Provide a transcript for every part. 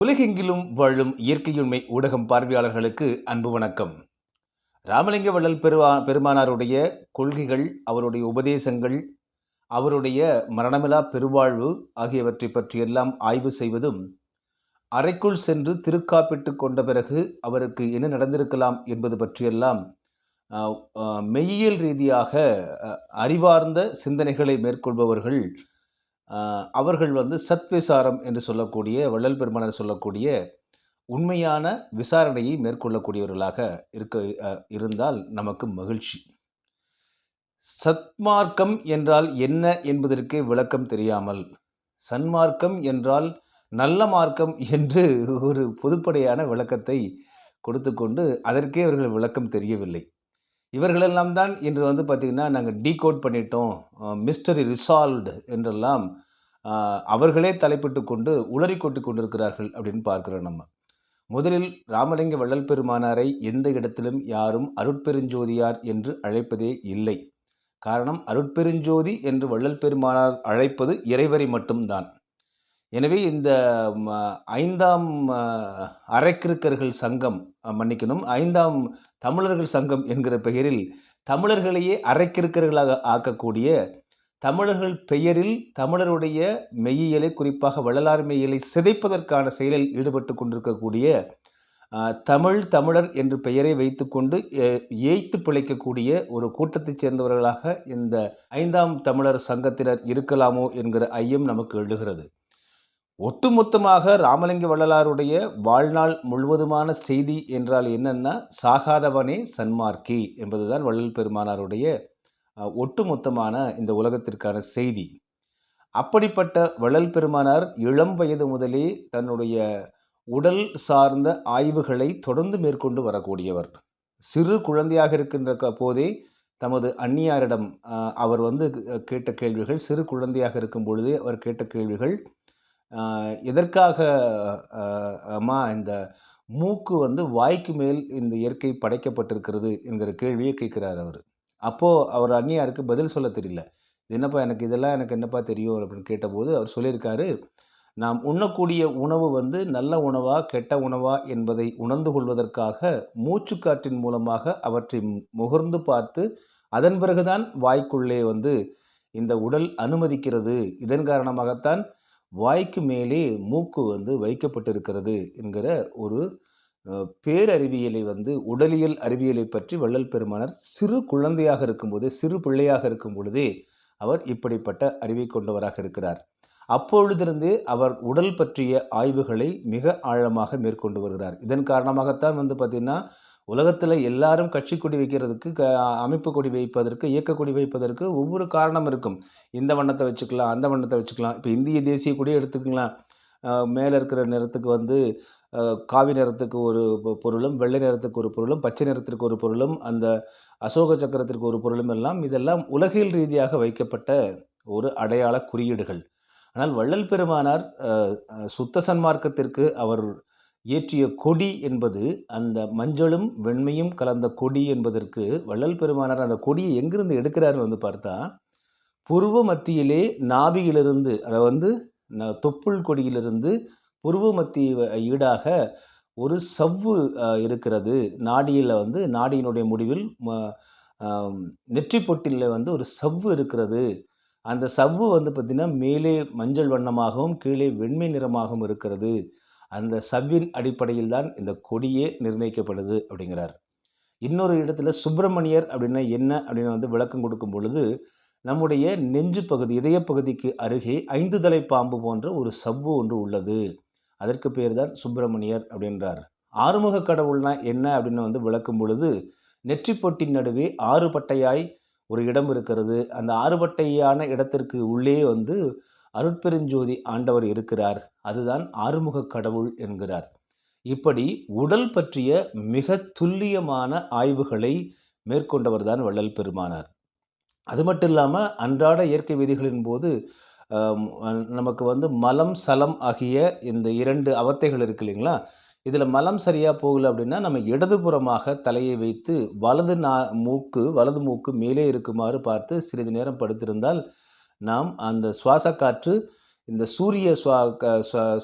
உலகெங்கிலும் வாழும் இயற்கையுண்மை ஊடகம் பார்வையாளர்களுக்கு அன்பு வணக்கம். ராமலிங்க வள்ளல் பெருமானாருடைய கொள்கைகள், அவருடைய உபதேசங்கள், அவருடைய மரணமிலா பெருவாழ்வு ஆகியவற்றை பற்றியெல்லாம் ஆய்வு செய்வதும், அறைக்குள் சென்று திருக்காப்பிட்டு கொண்ட பிறகு அவருக்கு என்ன நடந்திருக்கலாம் என்பது பற்றியெல்லாம் அ அ மெய்யியல் ரீதியாக அறிவார்ந்த சிந்தனைகளை மேற்கொள்பவர்கள், அவர்கள் சத்விசாரம் என்று சொல்லக்கூடிய வள்ளல் பெருமானார் சொல்லக்கூடிய உண்மையான விசாரணையை மேற்கொள்ளக்கூடியவர்களாக இருக்க இருந்தால் நமக்கு மகிழ்ச்சி. சத்மார்க்கம் என்றால் என்ன என்பதற்கே விளக்கம் தெரியாமல், சன்மார்க்கம் என்றால் நல்ல மார்க்கம் என்று ஒரு பொதுப்படையான விளக்கத்தை கொடுத்துக்கொண்டு, அதற்கே இவர்கள் விளக்கம் தெரியவில்லை. இவர்களெல்லாம் தான் இன்று பார்த்தீங்கன்னா, நாங்க டீகோட் பண்ணிட்டோம், மிஸ்டரி ரிசால்வ்டு என்றெல்லாம் அவர்களே தலைப்பிட்டு கொண்டு உளறிக் கொட்டிக் கொண்டிருக்கிறார்கள் அப்படின்னு பார்க்கிறோம் நம்ம. முதலில் ராமலிங்க வள்ளல் பெருமானாரை எந்த இடத்திலும் யாரும் அருட்பெருஞ்சோதியார் என்று அழைப்பதே இல்லை. காரணம், அருட்பெருஞ்சோதி என்று வள்ளல் பெருமானார் அழைப்பது இறைவரை மட்டும்தான். எனவே இந்த 5ஆம் அரைக்கிருக்கர்கள் சங்கம், மன்னிக்கணும், 5ஆம் தமிழர்கள் சங்கம் என்கிற பெயரில் தமிழர்களையே அரைக்கிருக்கர்களாக ஆக்கக்கூடிய, தமிழர்கள் பெயரில் தமிழருடைய மெய்யியலை, குறிப்பாக வள்ளலார் மெய்யியலை சிதைப்பதற்கான செயலில் ஈடுபட்டு கொண்டிருக்கக்கூடிய, தமிழர் என்று பெயரை வைத்துக்கொண்டு ஏய்த்து பிழைக்கக்கூடிய ஒரு கூட்டத்தைச் சேர்ந்தவர்களாக இந்த 5ஆம் தமிழர் சங்கத்தினர் இருக்கலாமோ என்கிற ஐயம் நமக்கு எழுகிறது. ஒட்டுமொத்தமாக ராமலிங்க வள்ளலாருடைய வாழ்நாள் முழுவதுமான செய்தி என்றால் என்னன்னா, சாகாதவனே சன்மார்க்கி என்பதுதான் வள்ளல் பெருமானாருடைய ஒட்டுமொத்தமான இந்த உலகத்திற்கான செய்தி. அப்படிப்பட்ட வள்ளல் பெருமானார் இளம் வயது முதலே தன்னுடைய உடல் சார்ந்த ஆய்வுகளை தொடர்ந்து மேற்கொண்டு வரக்கூடியவர். சிறு குழந்தையாக இருக்கின்ற போதே தமது அந்நியாரிடம் அவர் கேட்ட கேள்விகள், சிறு குழந்தையாக இருக்கும் பொழுதே அவர் கேட்ட கேள்விகள், எதற்காக அம்மா இந்த மூக்கு வாய்க்கு மேல் இந்த இயற்கை படைக்கப்பட்டிருக்கிறது என்கிற கேள்வியை கேட்கிறார் அவர். அப்போது அவர் அந்நியாருக்கு பதில் சொல்ல தெரியல. என்னப்பா இதெல்லாம் எனக்கு என்னப்பா தெரியும் அப்படின்னு கேட்டபோது அவர் சொல்லியிருக்காரு, நாம் உண்ணக்கூடிய உணவு நல்ல உணவா கெட்ட உணவா என்பதை உணர்ந்து கொள்வதற்காக மூச்சுக்காற்றின் மூலமாக அவற்றை முகர்ந்து பார்த்து, அதன் பிறகுதான் வாய்க்குள்ளே இந்த உடல் அனுமதிக்கிறது. இதன் காரணமாகத்தான் வாய்க்கு மேலே மூக்கு வைக்கப்பட்டிருக்கிறது என்கிற ஒரு பேரறிவியலை உடலியல் அறிவியலை பற்றி வள்ளல் பெருமானார் சிறு குழந்தையாக இருக்கும்போதே, சிறு பிள்ளையாக இருக்கும் பொழுதே அவர் இப்படிப்பட்ட அறிவை கொண்டவராக இருக்கிறார். அப்பொழுதிருந்தே அவர் உடல் பற்றிய ஆய்வுகளை மிக ஆழமாக மேற்கொண்டு வருகிறார். இதன் காரணமாகத்தான் பார்த்தீங்கன்னா, உலகத்தில் எல்லாரும் கட்சி கொடி வைக்கிறதுக்கு, அமைப்பு கொடி வைப்பதற்கு, இயக்க கொடி வைப்பதற்கு ஒவ்வொரு காரணம் இருக்கும். இந்த வண்ணத்தை வச்சுக்கலாம், அந்த வண்ணத்தை வச்சுக்கலாம். இப்போ இந்திய தேசிய கொடியை எடுத்துக்கலாம். மேலே இருக்கிற நிறத்துக்கு காவி நிறத்துக்கு ஒரு பொருளும், வெள்ளை நிறத்துக்கு ஒரு பொருளும், பச்சை நிறத்திற்கு ஒரு பொருளும், அந்த அசோக சக்கரத்திற்கு ஒரு பொருளும் எல்லாம், இதெல்லாம் உலகியல் ரீதியாக வைக்கப்பட்ட ஒரு அடையாள குறியீடுகள். ஆனால் வள்ளல் பெருமானார் சுத்த சன்மார்க்கத்திற்கு அவர் ஏற்றிய கொடி என்பது, அந்த மஞ்சளும் வெண்மையும் கலந்த கொடி என்பதற்கு வள்ளல் பெருமானார் அந்த கொடியை எங்கிருந்து எடுக்கிறாருன்னு பார்த்தா, புருவ மத்தியிலே நாபியிலிருந்து, அதை தொப்புள் கொடியிலிருந்து புருவ மத்திய ஈடாக ஒரு சவ்வு இருக்கிறது. நாடியில் நாடியினுடைய முடிவில் நெற்றி பொட்டில் ஒரு சவ்வு இருக்கிறது. அந்த சவ்வு பார்த்திங்கன்னா, மேலே மஞ்சள் வண்ணமாகவும் கீழே வெண்மை நிறமாகவும் இருக்கிறது. அந்த சவ்வின் அடிப்படையில் தான் இந்த கொடியே நிர்ணயிக்கப்படுது அப்படிங்கிறார். இன்னொரு இடத்துல சுப்பிரமணியர் அப்படின்னா என்ன அப்படின்னு விளக்கம் கொடுக்கும் பொழுது, நம்முடைய நெஞ்சு பகுதி, இதய பகுதிக்கு அருகே 5 தலை பாம்பு போன்ற ஒரு சவ்வு ஒன்று உள்ளது. அதற்கு பேர் தான் சுப்பிரமணியர் அப்படின்றார். ஆறுமுக கடவுள்னா என்ன அப்படின்னு விளக்கும் பொழுது, நெற்றிப்பொட்டின் நடுவே 6 பட்டையாய் ஒரு இடம் இருக்கிறது. அந்த 6 பட்டையான இடத்திற்கு உள்ளே அருட்பெருஞ்சோதி ஆண்டவர் இருக்கிறார். அதுதான் ஆறுமுக கடவுள் என்கிறார். இப்படி உடல் பற்றிய மிக துல்லியமான ஆய்வுகளை மேற்கொண்டவர் தான் வள்ளல் பெருமானார். அது மட்டும் இல்லாமல் அன்றாட இயற்கை விதிகளின் போது நமக்கு மலம், சலம் ஆகிய இந்த 2 அவத்தைகள் இருக்கு இல்லைங்களா? இதில் மலம் சரியாக போகலை அப்படின்னா, நம்ம இடதுபுறமாக தலையை வைத்து வலது மூக்கு மேலே இருக்குமாறு பார்த்து சிறிது நேரம் படுத்திருந்தால், நாம் அந்த சுவாச காற்று இந்த சூரிய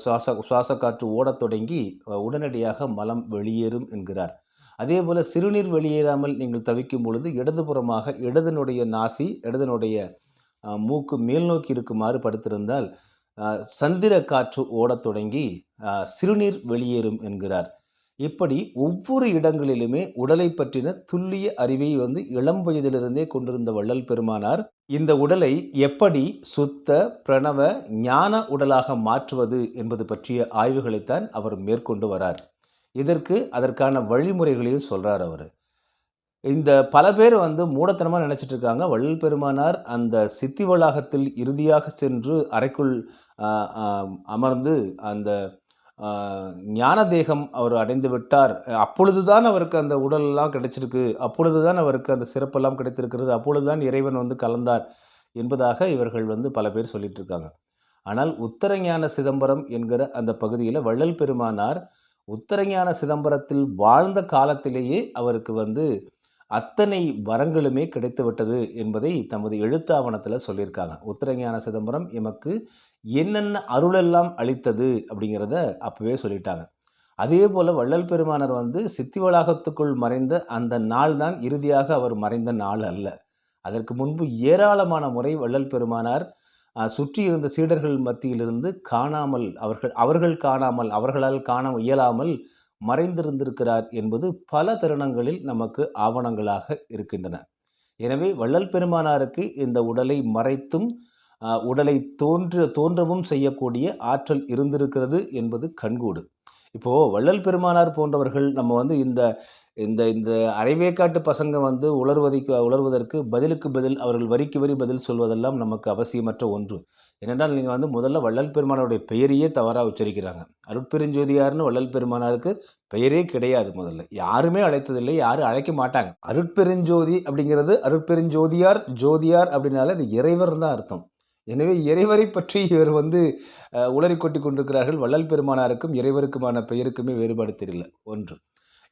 சுவாச காற்று ஓடத் தொடங்கி உடனடியாக மலம் வெளியேறும் என்கிறார். அதேபோல சிறுநீர் வெளியேறாமல் நீங்கள் தவிக்கும் பொழுது இடதுபுறமாக இடதனுடைய நாசி, இடதனுடைய மூக்கு மேல் நோக்கி இருக்குமாறு படுத்திருந்தால் சந்திர காற்று ஓடத் தொடங்கி சிறுநீர் வெளியேறும் என்கிறார். இப்படி ஒவ்வொரு இடங்களிலுமே உடலை பற்றின துல்லிய அறிவை இளம் வயதிலிருந்தே கொண்டிருந்த வள்ளல் பெருமானார் இந்த உடலை எப்படி சுத்த பிரணவ ஞான உடலாக மாற்றுவது என்பது பற்றிய ஆய்வுகளைத்தான் அவர் மேற்கொண்டு வரார். அதற்கான வழிமுறைகளையும் சொல்றார் அவர். இந்த பல பேர் மூடத்தனமா நினைச்சிட்டு இருக்காங்க. வள்ளல் பெருமானார் அந்த சித்தி வளாகத்தில் இறுதியாக சென்று அறைக்குள் அமர்ந்து அந்த ஞான தேகம் அவர் அடைந்து விட்டார். அப்பொழுதுதான் அவருக்கு அந்த உடலெல்லாம் கிடைச்சிருக்கு. அப்பொழுதுதான் அவருக்கு அந்த சிறப்பெல்லாம் கிடைத்திருக்கிறது. அப்பொழுதுதான் இறைவன் கலந்தார் என்பதாக இவர்கள் பல பேர் சொல்லிட்டு இருக்காங்க. ஆனால் உத்தரஞான சிதம்பரம் என்கிற அந்த பகுதியில் வள்ளல் பெருமானார் உத்தரஞான சிதம்பரத்தில் வாழ்ந்த காலத்திலேயே அவருக்கு அத்தனை வரங்களுமே கிடைத்துவிட்டது என்பதை தமது எழுத்தாவணத்தில் சொல்லியிருக்காங்க. உத்தரஞான சிதம்பரம் எமக்கு என்னென்ன அருளெல்லாம் அளித்தது அப்படிங்கிறத அப்பவே சொல்லிட்டாங்க. அதே போல் வள்ளல் பெருமானார் சித்தி வளாகத்துக்குள் மறைந்த அந்த நாள் தான் இறுதியாக அவர் மறைந்த நாள் அல்ல. அதற்கு முன்பு ஏராளமான முறை வள்ளல் பெருமானார் சுற்றி இருந்த சீடர்கள் மத்தியிலிருந்து காணாமல் அவர்களால் காண இயலாமல் மறைந்திருந்திருக்கிறார் என்பது பல தருணங்களில் நமக்கு ஆவணங்களாக இருக்கின்றன. எனவே வள்ளல் பெருமானாருக்கு இந்த உடலை மறைத்தும் உடலை தோன்றவும் செய்யக்கூடிய ஆற்றல் இருந்திருக்கிறது என்பது கண்கூடு. இப்போது வள்ளல் பெருமானார் போன்றவர்கள் நம்ம இந்த இந்த இந்த அரைவேக்காட்டு பசங்க உளறுவதற்கு பதிலுக்கு பதில் அவர்கள் வரிக்கு வரி பதில் சொல்வதெல்லாம் நமக்கு அவசியமற்ற ஒன்று. ஏனென்றால் நீங்கள் முதல்ல வள்ளல் பெருமானாருடைய பெயரையே தவறாக உச்சரிக்கிறாங்க. அருட்பெருஞ்சோதியார்னு வள்ளல் பெருமானாருக்கு பெயரே கிடையாது. முதல்ல யாருமே அழைத்ததில்லை, யாரும் அழைக்க மாட்டாங்க. அருட்பெருஞ்சோதி அப்படிங்கிறது அருட்பெருஞ்சோதியார், ஜோதியார் அப்படின்னாலே அது இறைவர் தான் அர்த்தம். எனவே இறைவரை பற்றி இவர் உளறி கொட்டி கொண்டிருக்கிறார்கள். வள்ளல் பெருமானாருக்கும் இறைவருக்குமான பெயருக்குமே வேறுபாடு தெரியல. ஒன்று.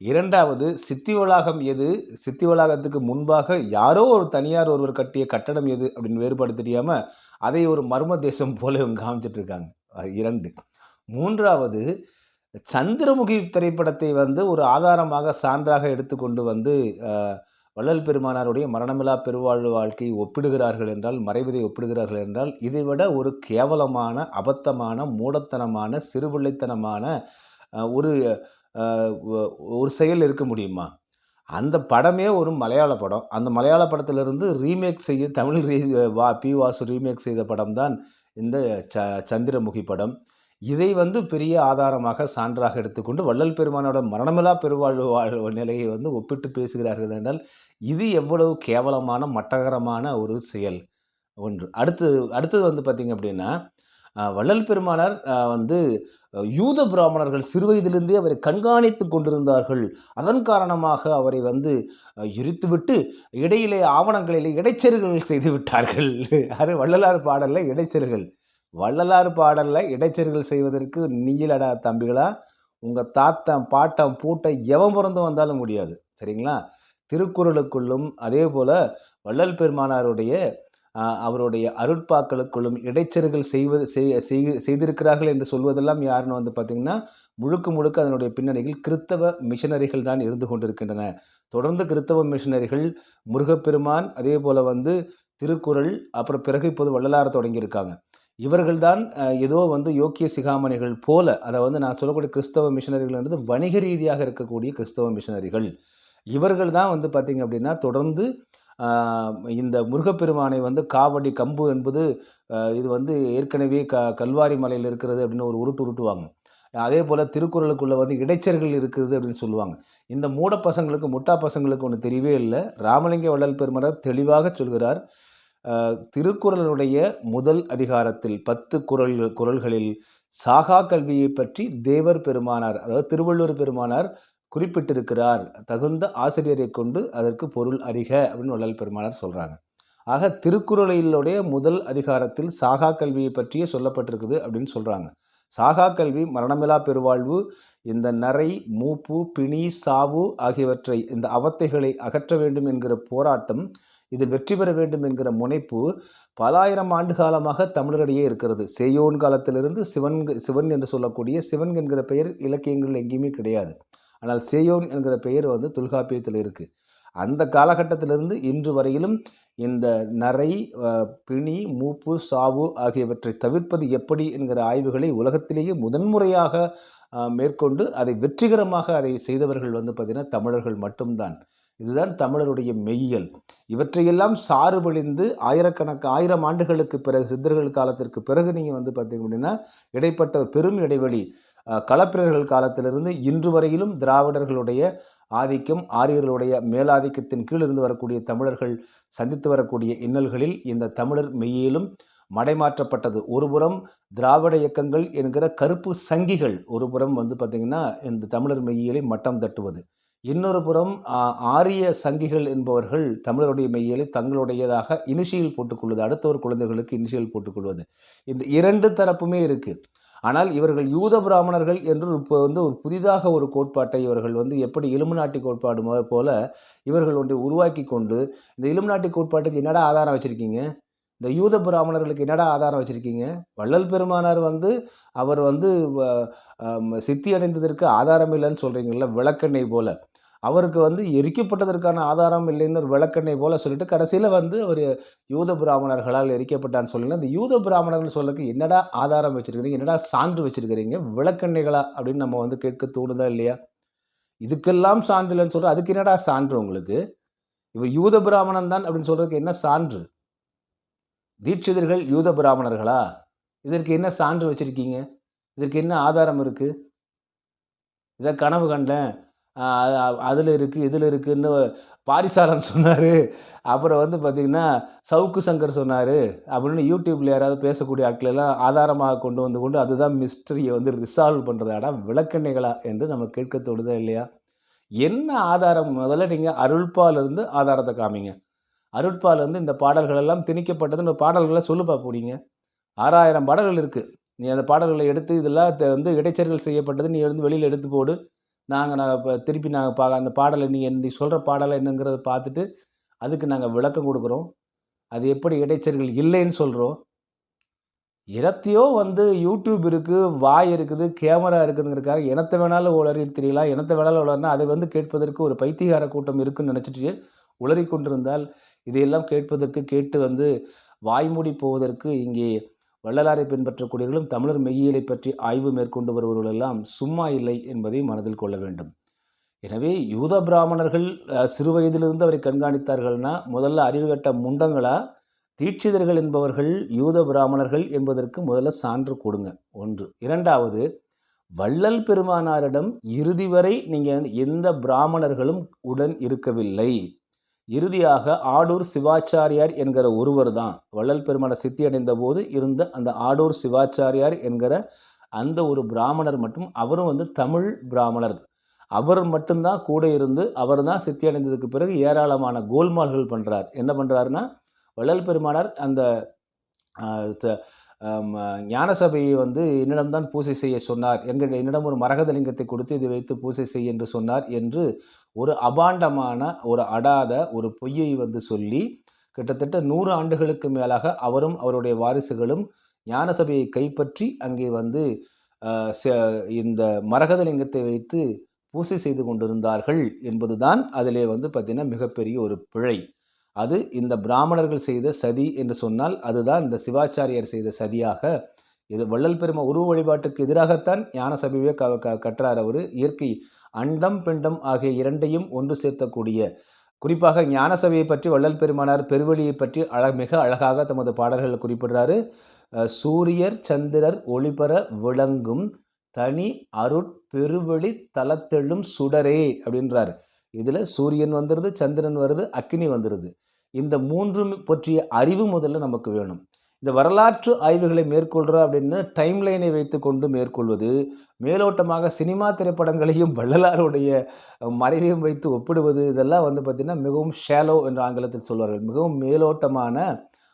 இரண்டாவது, சித்தி வளாகம் எது, சித்தி வளாகத்துக்கு முன்பாக யாரோ ஒரு தனியார் ஒருவர் கட்டிய கட்டடம் எது அப்படின்னு வேறுபாடு தெரியாமல் அதை ஒரு மர்ம தேசம் போல இவங்க காமிச்சிட்டு இருக்காங்க. 2. மூன்றாவது, சந்திரமுகி திரைப்படத்தை ஒரு ஆதாரமாக சான்றாக எடுத்துக்கொண்டு வள்ளல் பெருமானாருடைய மரணமில்லா பெருவாழ்வு வாழ்க்கையை ஒப்பிடுகிறார்கள் என்றால், மறைவதை ஒப்பிடுகிறார்கள் என்றால், இதைவிட ஒரு கேவலமான, அபத்தமான, மூடத்தனமான, சிறுபிள்ளைத்தனமான ஒரு செயல் இருக்க முடியுமா? அந்த படமே ஒரு மலையாள படம். அந்த மலையாள படத்திலிருந்து ரீமேக் செய்ய தமிழ் பி. வாசு ரீமேக் செய்த படம் தான் இந்த சந்திரமுகி படம். இதை பெரிய ஆதாரமாக சான்றாக எடுத்துக்கொண்டு வள்ளல் பெருமானோட மரணமில்லா பெருவாழ்வு நிலையை ஒப்பிட்டு பேசுகிறார்கள் என்றால் இது எவ்வளவு கேவலமான மட்டகரமான ஒரு செயல். ஒன்று. அடுத்தது பார்த்தீங்க அப்படின்னா, வள்ளல் பெருமானார் யூத பிராமணர்கள் சிறுவயதிலிருந்தே அவரை கண்காணித்து கொண்டிருந்தார்கள். அதன் காரணமாக அவரை எரித்துவிட்டு இடையிலே ஆவணங்களிலே இடைச்செருகல் செய்து விட்டார்கள். அது வள்ளலார் பாடலில் இடைச்செருகல். வள்ளலார் பாடலில் இடைச்செருகல் செய்வதற்கு நீலடா தம்பிகளா, உங்கள் தாத்தன் பாட்டம் பூட்டை எவன் பிறந்து வந்தாலும் முடியாது. சரிங்களா? திருக்குறளுக்குள்ளும் அதே போல் வள்ளல் பெருமானாருடைய அவருடைய அருட்பாக்களுக்குள்ளும் இடைச்செருகல் செய்திருக்கிறார்கள் என்று சொல்வதெல்லாம் யாருன்னு பார்த்திங்கன்னா, முழுக்க அதனுடைய பின்னணியில் கிறித்தவ மிஷனரிகள் தான் இருந்து கொண்டிருக்கின்றன. தொடர்ந்து கிறித்தவ மிஷனரிகள் முருகப்பெருமான், அதே போல் திருக்குறள், அப்புறம் பிறகு இப்போது வள்ளலார் தொடங்கியிருக்காங்க. இவர்கள் தான் ஏதோ யோக்கிய சிகாமணிகள் போல, அதை நான் சொல்லக்கூடிய கிறிஸ்தவ மிஷனரிகள் என்பது வணிக ரீதியாக இருக்கக்கூடிய கிறிஸ்தவ மிஷனரிகள். இவர்கள் தான் பார்த்திங்க அப்படின்னா தொடர்ந்து இந்த முருகப்பெருமானை காவடி கம்பு என்பது இது ஏற்கனவே கல்வாரி மலையில் இருக்கிறது அப்படின்னு ஒரு உருட்டுவாங்க. அதே போல் திருக்குறளுக்குள்ளே இடைச்சர்கள் இருக்குது அப்படின்னு சொல்லுவாங்க. இந்த மூட பசங்களுக்கு, முட்டா பசங்களுக்கு ஒன்று தெரியவே இல்லை. ராமலிங்க வள்ளல் பெருமானார் தெளிவாக சொல்கிறார், திருக்குறளுடைய முதல் அதிகாரத்தில் 10 குறள்களில் சாகா கல்வியை பற்றி தேவர் பெருமானார், அதாவது திருவள்ளுவர் பெருமானார் குறிப்பிட்டிருக்கிறார். தகுந்த ஆசிரியரை கொண்டு அதற்கு பொருள் அறிக அப்படின்னு வள்ளல் பெருமானார் சொல்கிறாங்க. ஆக திருக்குறளிலுடைய முதல் அதிகாரத்தில் சாகா கல்வியை பற்றியே சொல்லப்பட்டிருக்குது அப்படின்னு சொல்கிறாங்க. சாகா கல்வி, மரணமில்லா பெருவாழ்வு, இந்த நரை, மூப்பு, பிணி, சாவு ஆகியவற்றை, இந்த அவத்தைகளை அகற்ற வேண்டும் என்கிற போராட்டம் இது வெற்றி பெற வேண்டும் என்கிற முனைப்பு பலாயிரம் ஆண்டு காலமாக தமிழரிடையே இருக்கிறது. சேயோன் காலத்திலிருந்து சிவன் என்று சொல்லக்கூடிய சிவன் என்கிற பெயர் இலக்கியங்கள் எங்கேயுமே கிடையாது. ஆனால் சேயோன் என்கிற பெயர் தொல்காப்பியத்தில் இருக்கு. அந்த காலகட்டத்திலிருந்து இன்று வரையிலும் இந்த நரை, பிணி, மூப்பு, சாவு ஆகியவற்றை தவிர்ப்பது எப்படி என்கிற ஆய்வுகளை உலகத்திலேயே முதன்முறையாக மேற்கொண்டு அதை வெற்றிகரமாக அதை செய்தவர்கள் பார்த்தீங்கன்னா தமிழர்கள் மட்டும்தான். இதுதான் தமிழருடைய மெய்யியல். இவற்றையெல்லாம் சாறுபழிந்து 1000 ஆண்டுகளுக்கு பிறகு, சித்தர்கள் காலத்திற்கு பிறகு நீங்க பார்த்தீங்க அப்படின்னா, இடைப்பட்ட பெரும் இடைவெளி களப்பிரர்கள் காலத்திலிருந்து இன்று வரையிலும் திராவிடர்களுடைய ஆதிக்கம், ஆரியர்களுடைய மேலாதிக்கத்தின் கீழ் இருந்து வரக்கூடிய தமிழர்கள் சந்தித்து வரக்கூடிய இன்னல்களில் இந்த தமிழர் மெய்யியலும் மடைமாற்றப்பட்டது. ஒருபுறம் திராவிட இயக்கங்கள் என்கிற கருப்பு சங்கிகள் ஒருபுறம் பார்த்தீங்கன்னா இந்த தமிழர் மெய்யியலை மட்டம் தட்டுவது. இன்னொரு புறம் ஆரிய சங்கிகள் என்பவர்கள் தமிழருடைய மெய்யியலை தங்களுடையதாக இனிஷியல் போட்டுக்கொள்வது, அடுத்தவர் குழந்தைகளுக்கு இனிஷியல் போட்டுக்கொள்வது. இந்த 2 தரப்புமே இருக்கு. ஆனால் இவர்கள் யூத பிராமணர்கள் என்று இப்போ ஒரு புதிதாக ஒரு கோட்பாட்டை இவர்கள் எப்படி இலுமினாட்டி கோட்பாடு போல இவர்கள் ஒன்றை உருவாக்கி கொண்டு, இந்த இலுமினாட்டி கோட்பாட்டுக்கு என்னடா ஆதாரம் வச்சிருக்கீங்க? இந்த யூத பிராமணர்களுக்கு என்னடா ஆதாரம் வச்சிருக்கீங்க? வள்ளல் பெருமானார் அவர் சித்தி அடைந்ததற்கு ஆதாரம் இல்லைன்னு சொல்றீங்கல்ல, விளக்கெண்ணெய் போல. அவருக்கு எரிக்கப்பட்டதற்கான ஆதாரம் இல்லைன்னு ஒரு விளக்கெண்ணெய் போல சொல்லிட்டு கடைசியில் அவர் யூத பிராமணர்களால் எரிக்கப்பட்டான்னு சொல்லல. இந்த யூத பிராமணர்கள் சொல்லக்கு என்னடா ஆதாரம் வச்சிருக்கிறீங்க, என்னடா சான்று வச்சிருக்கிறீங்க, விளக்கெண்ணெய்களா அப்படின்னு நம்ம கேட்க தோணுதா இல்லையா? இதுக்கெல்லாம் சான்று இல்லைன்னு சொல்ற, அதுக்கு என்னடா சான்று உங்களுக்கு? இவர் யூத பிராமணன் தான் அப்படின்னு சொல்றதுக்கு என்ன சான்று? தீட்சிதர்கள் யூத பிராமணர்களா? இதற்கு என்ன சான்று வச்சிருக்கீங்க? இதற்கு என்ன ஆதாரம் இருக்கு? இதை கனவு கண்டேன், அதில் இருக்குது இதில் இருக்குன்னு பாரிசாலன் சொன்னார், அப்புறம் பார்த்திங்கன்னா சவுக்கு சங்கர் சொன்னார் அப்படின்னு யூடியூப்பில் யாராவது பேசக்கூடிய ஆட்களெல்லாம் ஆதாரமாக கொண்டு அதுதான் மிஸ்டரியை ரிசால்வ் பண்ணுறதாடா விளக்கெண்ணெய்களா என்று நம்ம கேட்க தோணுதா இல்லையா? என்ன ஆதாரம்? முதல்ல நீங்கள் அருள்பாலிருந்து ஆதாரத்தை காமிங்க. அருட்பாலிருந்து இந்த பாடல்கள் எல்லாம் திணிக்கப்பட்டது. இந்த பாடல்களை சொல்லுப்பா போடிங்க. 6000 பாடல்கள் இருக்குது. நீ அந்த பாடல்களை எடுத்து இதெல்லாம் இடைச்செருகல் செய்யப்பட்டது நீ வெளியில் எடுத்து போடு. நான் இப்போ திருப்பி அந்த பாடலை நீ சொல்கிற பாடலை என்னங்கிறத பார்த்துட்டு அதுக்கு நாங்கள் விளக்கம் கொடுக்குறோம். அது எப்படி இடைச்செருகல் இல்லைன்னு சொல்கிறோம். இடத்தையோ யூடியூப் இருக்குது, வாய் இருக்குது, கேமரா இருக்குதுங்கிறதுக்காக என்னத்தை வேணாலும் உளறிட்டு தெரியலாம். என்னத்தை வேணாலும் உளறினா அதை கேட்பதற்கு ஒரு பைத்தியகார கூட்டம் இருக்குன்னு நினச்சிட்டு உளறி கொண்டிருந்தால் இதையெல்லாம் கேட்பதற்கு கேட்டு வாய்மூடி போவதற்கு இங்கே வள்ளலாரை பின்பற்றக்கூடியவர்களும் தமிழர் மெய்யியலை பற்றி ஆய்வு மேற்கொண்டு வருபவர்களெல்லாம் சும்மா இல்லை என்பதை மனதில் கொள்ள வேண்டும். எனவே யூத பிராமணர்கள் சிறு வயதிலிருந்து அவரை கண்காணித்தார்கள்னா முதல்ல அறிவு கட்ட முண்டங்களா? தீட்சிதர்கள் என்பவர்கள் யூத பிராமணர்கள் என்பதற்கு முதல்ல சான்று கொடுங்க. 1. 2வது, வள்ளல் பெருமானாரிடம் இறுதி வரை நீங்கள் எந்த பிராமணர்களும் உடன் இருக்கவில்லை. இறுதியாக ஆடூர் சிவாச்சாரியார் என்கிற ஒருவர் தான் வள்ளல் பெருமானை சித்தி அடைந்த போது இருந்த அந்த ஆடூர் சிவாச்சாரியார் என்கிற அந்த ஒரு பிராமணர் மட்டும், அவரும் தமிழ் பிராமணர். அவர் மட்டும்தான் கூட இருந்து அவர் தான் சித்தி அடைந்ததுக்கு பிறகு ஏராளமான கோல்மால்கள் பண்ணுறார். என்ன பண்ணுறாருன்னா, வள்ளல் பெருமானார் அந்த ஞானசபையை என்னிடம்தான் பூசை செய்ய சொன்னார், என்னிடம் ஒரு மரகதலிங்கத்தை கொடுத்து இதை வைத்து பூசை செய் என்று சொன்னார் என்று ஒரு அபாண்டமான ஒரு அடாத ஒரு பொய்யை சொல்லி கிட்டத்தட்ட 100 ஆண்டுகளுக்கு மேலாக அவரும் அவருடைய வாரிசுகளும் ஞானசபையை கைப்பற்றி அங்கே இந்த மரகதலிங்கத்தை வைத்து பூசை செய்து கொண்டிருந்தார்கள் என்பதுதான் அதிலே பார்த்தீங்கன்னா மிகப்பெரிய ஒரு பிழை. அது இந்த பிராமணர்கள் செய்த சதி என்று சொன்னால் அதுதான் இந்த சிவாச்சாரியார் செய்த சதியாக. இது வள்ளல் பெருமா உருவ வழிபாட்டுக்கு எதிராகத்தான் ஞானசபையே கட்டுறார். அவர் இயற்கை அண்டம் பிண்டம் ஆகிய இரண்டையும் ஒன்று சேர்த்தக்கூடிய, குறிப்பாக ஞானசபையை பற்றி வள்ளல் பெருமானார் பெருவெளியை பற்றி மிக அழகாக தமது பாடல்களில் குறிப்பிடுறாரு. சூரியர் சந்திரர் ஒளிபெற விளங்கும் தனி அருட்பெருவெளி தலத்தெழும் சுடரே அப்படின்றார். இதில் சூரியன் வந்துடுது, சந்திரன் வருது, அக்கினி வந்துடுது. இந்த 3 பற்றிய அறிவு முதல்ல நமக்கு வேணும். இந்த வரலாற்று ஆய்வுகளை மேற்கொள்கிறோம் அப்படின்னு டைம்லைனை வைத்து கொண்டு மேற்கொள்வது, மேலோட்டமாக சினிமா திரைப்படங்களையும் வள்ளலாருடைய மறைவையும் வைத்து ஒப்பிடுவது, இதெல்லாம் பார்த்திங்கன்னா மிகவும் ஷேலோ என்று ஆங்கிலத்தில் சொல்வார்கள். மிகவும் மேலோட்டமான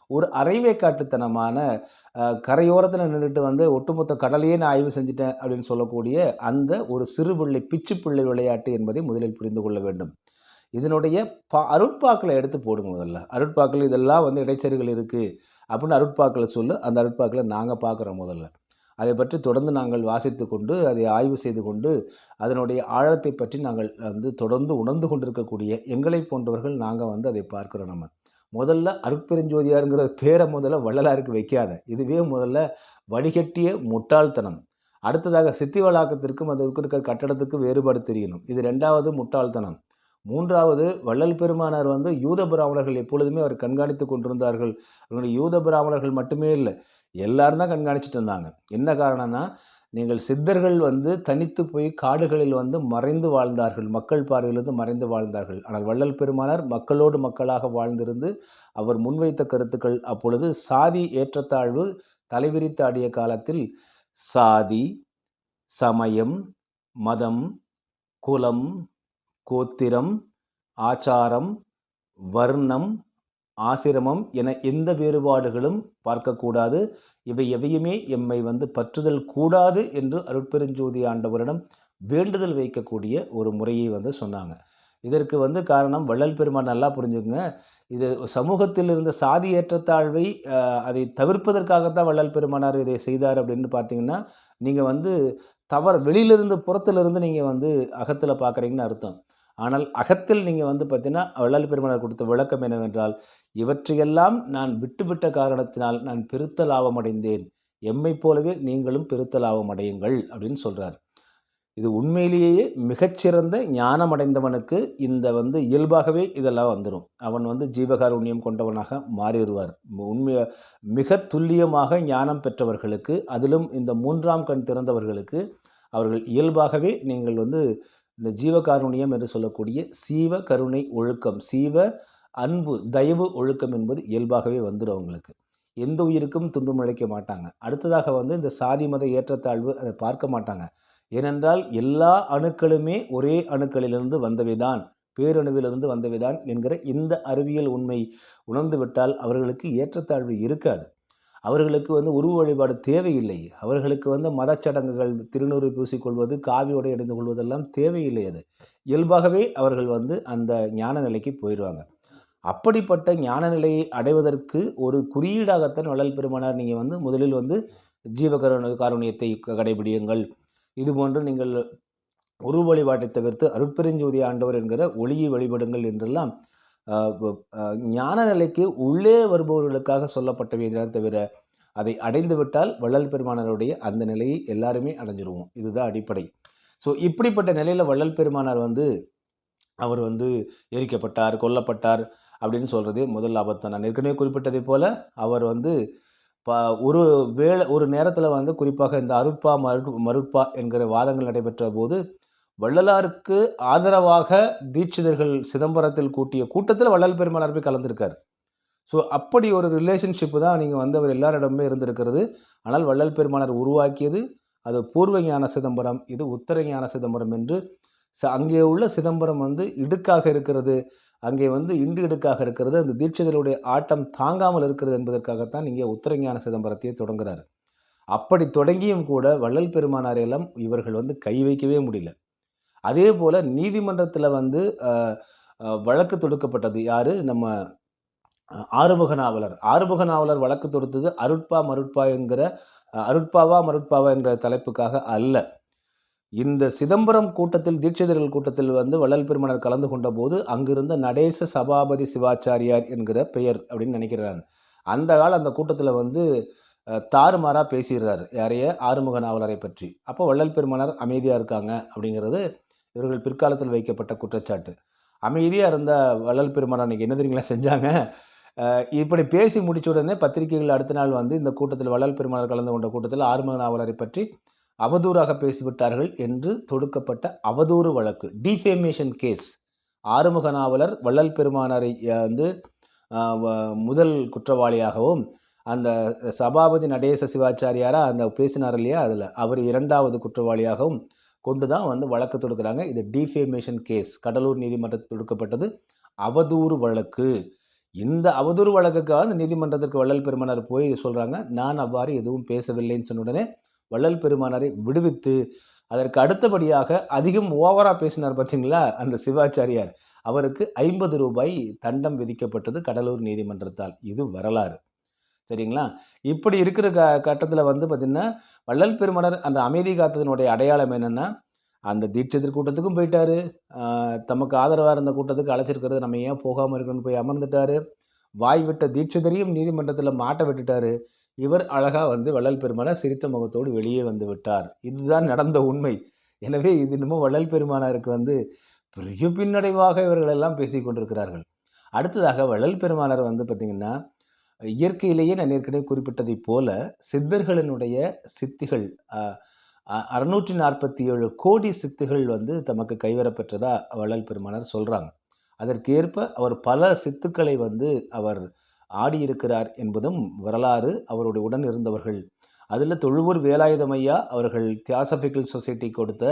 ஒரு அரைவேக்காட்டுத்தனமான கரையோரத்தில் நின்றுட்டு ஒட்டுமொத்த கடலையே நான் ஆய்வு செஞ்சுட்டேன் அப்படின்னு சொல்லக்கூடிய அந்த ஒரு சிறு பிள்ளை பிச்சு பிள்ளை விளையாட்டு என்பதை முதலில் புரிந்து கொள்ள வேண்டும். இதனுடைய அருட்பாக்களை எடுத்து போடுங்க முதல்ல. அருட்பாக்கள் இதெல்லாம் வந்து இடைச்செருகல் இருக்குது அப்படின்னு அருட்பாக்களை சொல்லு. அந்த அருட்பாக்களை நாங்கள் பார்க்குறோம் முதல்ல. அதை பற்றி தொடர்ந்து நாங்கள் வாசித்து கொண்டு அதை ஆய்வு செய்து கொண்டு அதனுடைய ஆழத்தை பற்றி நாங்கள் வந்து தொடர்ந்து உணர்ந்து கொண்டிருக்கக்கூடிய எங்களை போன்றவர்கள் நாங்கள் வந்து அதை பார்க்குறோம். நம்ம முதல்ல அருட்பெருஞ்சோதியாருங்கிற பேரை முதல்ல வள்ளலாருக்கு வைக்காத. இதுவே முதல்ல வடிகட்டிய முட்டாள்தனம். அடுத்ததாக சித்தி வளாகத்திற்கும் அதற்கு இருக்கிற கட்டடத்துக்கு வேறுபாடு தெரியணும். இது 2வது முட்டாள்தனம். 3வது வள்ளல் பெருமானார் வந்து யூத பிராமணர்கள் எப்பொழுதுமே அவர் கண்காணித்து கொண்டிருந்தார்கள். அவருடைய யூத பிராமணர்கள் மட்டுமே இல்லை, எல்லாரும் தான் கண்காணிச்சுட்டு இருந்தாங்க. என்ன காரணம்னா, நீங்கள் சித்தர்கள் வந்து தனித்து போய் காடுகளில் வந்து மறைந்து வாழ்ந்தார்கள், மக்கள் பார்வையிலிருந்து மறைந்து வாழ்ந்தார்கள். ஆனால் வள்ளல் பெருமானார் மக்களோடு மக்களாக வாழ்ந்திருந்து அவர் முன்வைத்த கருத்துக்கள் அப்பொழுது சாதி ஏற்றத்தாழ்வு தலைவிரித்து ஆடிய காலத்தில் சாதி, சமயம், மதம், குலம், கோத்திரம், ஆச்சாரம், வர்ணம், ஆசிரமம் என எந்த வேறுபாடுகளும் பார்க்கக்கூடாது. இவை எவையுமே எம்மை வந்து பற்றுதல் கூடாது என்று அருட்பெருஞ்சோதி ஆண்டவரிடம் வேண்டுதல் வைக்கக்கூடிய ஒரு முறையை வந்து சொன்னாங்க. இதற்கு வந்து காரணம் வள்ளல் பெருமான் நல்லா புரிஞ்சுக்குங்க. இது சமூகத்தில் இருந்த சாதி ஏற்றத்தாழ்வை அதை தவிர்ப்பதற்காகத்தான் வள்ளல் பெருமானார் இதை செய்தார் அப்படின்னு பார்த்தீங்கன்னா, நீங்கள் வந்து வெளியிலிருந்து புறத்திலிருந்து நீங்கள் வந்து அகத்தில் பார்க்குறீங்கன்னு அர்த்தம். ஆனால் அகத்தில் நீங்கள் வந்து பார்த்தீங்கன்னா, வள்ளல் பெருமானார் கொடுத்த விளக்கம் என்னவென்றால், இவற்றையெல்லாம் நான் விட்டுவிட்ட காரணத்தினால் நான் பெருத்த லாபம் அடைந்தேன். எம்மைப் போலவே நீங்களும் பெருத்த லாபம் அடையுங்கள் அப்படின்னு சொல்கிறார். இது உண்மையிலேயே மிகச்சிறந்த ஞானம் அடைந்தவனுக்கு இந்த வந்து இயல்பாகவே இதெல்லாம் வந்துடும். அவன் வந்து ஜீவகாருண்யம் கொண்டவனாக மாறிடுவார். மிக துல்லியமாக ஞானம் பெற்றவர்களுக்கு, அதிலும் இந்த 3ஆம் கண் திறந்தவர்களுக்கு அவர்கள் இயல்பாகவே நீங்கள் வந்து இந்த ஜீவகாருண்யம் என்று சொல்லக்கூடிய சீவ கருணை ஒழுக்கம், சீவ அன்பு தயவு ஒழுக்கம் என்பது இயல்பாகவே வந்துடும் அவங்களுக்கு. எந்த உயிருக்கும் துன்பம் இழைக்க மாட்டாங்க. அடுத்ததாக வந்து இந்த சாதி மத ஏற்றத்தாழ்வு அதை பார்க்க மாட்டாங்க. ஏனென்றால் எல்லா அணுக்களுமே ஒரே அணுக்களிலிருந்து வந்தவைதான், பேரணுவிலிருந்து வந்தவைதான் என்கிற இந்த அறிவியல் உண்மை உணர்ந்து விட்டால் அவர்களுக்கு ஏற்றத்தாழ்வு இருக்காது. அவர்களுக்கு வந்து உருவ வழிபாடு தேவையில்லை. அவர்களுக்கு வந்து மதச்சடங்குகள், திருநூறு பூசிக்கொள்வது, காவி உடை அணிந்து கொள்வதெல்லாம் தேவையில்லை. அது இயல்பாகவே அவர்கள் வந்து அந்த ஞான நிலைக்கு போயிடுவாங்க. அப்படிப்பட்ட ஞான நிலையை அடைவதற்கு ஒரு குறியீடாகத்தான் வள்ளல் பெருமானார் நீங்கள் வந்து முதலில் வந்து காருண்யத்தை கடைபிடியுங்கள், இதுபோன்று நீங்கள் உருவ வழிபாட்டை தவிர்த்து அருட்பெருஞ்சோதி ஆண்டவர் என்கிற ஒளியை வழிபடுங்கள் என்றெல்லாம் ஞான நிலைக்கு உள்ளே வருபவர்களுக்காக சொல்லப்பட்டவைதான் தவிர, அதை அடைந்து விட்டால் வள்ளல் பெருமானாருடைய அந்த நிலையை எல்லாருமே அடைஞ்சிருவோம். இதுதான் அடிப்படை. ஸோ இப்படிப்பட்ட நிலையில் வள்ளல் பெருமானார் வந்து அவர் வந்து எரிக்கப்பட்டார், கொல்லப்பட்டார் அப்படின்னு சொல்கிறது முதல் ஆபத்து. நான் ஏற்கனவே குறிப்பிட்டதை போல அவர் வந்து ஒரு நேரத்தில் வந்து குறிப்பாக இந்த அருட்பா மருட்பா என்கிற வாதங்கள் நடைபெற்ற போது வள்ளலாருக்கு ஆதரவாக தீட்சிதர்கள் சிதம்பரத்தில் கூட்டிய கூட்டத்தில் வள்ளல் பெருமானார் போய் கலந்துருக்கார். ஸோ அப்படி ஒரு ரிலேஷன்ஷிப்பு தான் நீங்கள் வந்து அவர் எல்லாரிடமே இருந்திருக்கிறது. ஆனால் வள்ளல் பெருமானார் உருவாக்கியது அது பூர்வ ஞான சிதம்பரம், இது உத்தர ஞான சிதம்பரம் என்று அங்கே உள்ள சிதம்பரம் வந்து இடுக்காக இருக்கிறது, அங்கே வந்து இண்டு இடுக்காக இருக்கிறது, அந்த தீட்சிதர்களுடைய ஆட்டம் தாங்காமல் இருக்கிறது என்பதற்காகத்தான் இங்கே உத்தரஞான சிதம்பரத்தையே தொடங்குகிறார். அப்படி தொடங்கியும் கூட வள்ளல் பெருமானாரையெல்லாம் இவர்கள் வந்து கை வைக்கவே முடியல. அதே போல் நீதிமன்றத்தில் வந்து வழக்கு தொடுக்கப்பட்டது யார்? நம்ம ஆறுமுக நாவலர். ஆறுமுக நாவலர் வழக்கு தொடுத்தது அருட்பா மருட்பா என்கிற அருட்பாவா மருட்பாவா என்கிற தலைப்புக்காக அல்ல. இந்த சிதம்பரம் கூட்டத்தில் தீட்சிதர்கள் கூட்டத்தில் வந்து வள்ளல் பெருமானார் கலந்து கொண்ட போது அங்கிருந்த நடேச சபாபதி சிவாச்சாரியார் என்கிற பெயர் அப்படின்னு நினைக்கிறார். அந்த கால அந்த கூட்டத்தில் வந்து தாறுமாறாக பேசிடுறாரு யாரைய ஆறுமுக நாவலரை பற்றி. அப்போ வள்ளல் பெருமானார் அமைதியாக இருக்காங்க அப்படிங்கிறது இவர்கள் பிற்காலத்தில் வைக்கப்பட்ட குற்றச்சாட்டு. அமைதியாக இருந்த வள்ளல் பெருமானார் அன்றைக்கி என்ன தெரியுங்களா செஞ்சாங்க? இப்படி பேசி முடிச்ச உடனே பத்திரிகைகள் அடுத்த நாள் வந்து இந்த கூட்டத்தில் வள்ளல் பெருமானார் கலந்து கொண்ட கூட்டத்தில் ஆறுமுக நாவலரை பற்றி அவதூறாக பேசிவிட்டார்கள் என்று தொடுக்கப்பட்ட அவதூறு வழக்கு, டிஃபேமேஷன் கேஸ். ஆறுமுக நாவலர் வள்ளல் பெருமானாரை வந்து முதல் குற்றவாளியாகவும் அந்த சபாபதி நடேச சிவாச்சாரியாரா அந்த பேசினார் இல்லையா, அதில் அவர் 2வது குற்றவாளியாகவும் கொண்டு தான் வந்து வழக்கு தொடுக்கிறாங்க. இது டிஃபேமேஷன் கேஸ், கடலூர் நீதிமன்றத்தில் தொடுக்கப்பட்டது அவதூறு வழக்கு. இந்த அவதூறு வழக்குக்காக அந்த நீதிமன்றத்திற்கு வள்ளல் பெருமானார் போய் சொல்கிறாங்க, நான் அவ்வாறு எதுவும் பேசவில்லைன்னு சொன்ன உடனே வள்ளல் பெருமானாரை விடுவித்து அதற்கு அடுத்தபடியாக அதிகம் ஓவரா பேசினார் பார்த்தீங்களா, அந்த சிவாச்சாரியார். அவருக்கு ரூ. 50 தண்டம் விதிக்கப்பட்டது கடலூர் நீதிமன்றத்தால். இது வரலாறு. சரிங்களா? இப்படி இருக்கிற கட்டத்தில வந்து பார்த்தீங்கன்னா, வள்ளல் பெருமனர் அந்த அமைதி காத்ததனுடைய அடையாளம் என்னன்னா, அந்த தீட்சிதர் கூட்டத்துக்கும் போயிட்டாரு. அ தமக்கு ஆதரவா இருந்த கூட்டத்துக்கு அழைச்சிருக்கிறது, நம்ம ஏன் போகாம இருக்கணும்னு போய் அமர்ந்துட்டாரு. வாய் விட்ட தீட்சிதரையும் நீதிமன்றத்தில மாட்ட விட்டுட்டாரு. இவர் அழகா வந்து வள்ளல் பெருமானார் சிரித்த முகத்தோடு வெளியே வந்து விட்டார். இதுதான் நடந்த உண்மை. எனவே இது என்னமோ வள்ளல் பெருமானாருக்கு வந்து பெரிய பின்னடைவாக இவர்கள் எல்லாம் பேசிக் கொண்டிருக்கிறார்கள். அடுத்ததாக வள்ளல் பெருமானார் வந்து பார்த்தீங்கன்னா, இயற்கையிலேயே நான் ஏற்கனவே குறிப்பிட்டதைப் போல, சித்தர்களினுடைய சித்திகள் அ அ 647 கோடி சித்துகள் வந்து தமக்கு கைவரப்பெற்றதா வள்ளல் பெருமானார் சொல்றாங்க. அதற்கேற்ப அவர் பல சித்துக்களை வந்து அவர் ஆடியிருக்கிறார் என்பதும் வரலாறு. அவருடைய உடன் இருந்தவர்கள். அதில தொழுவூர் வேலாயுதம் ஐயா அவர்கள் தியாசபிக்கல் சொசைட்டி கொடுத்த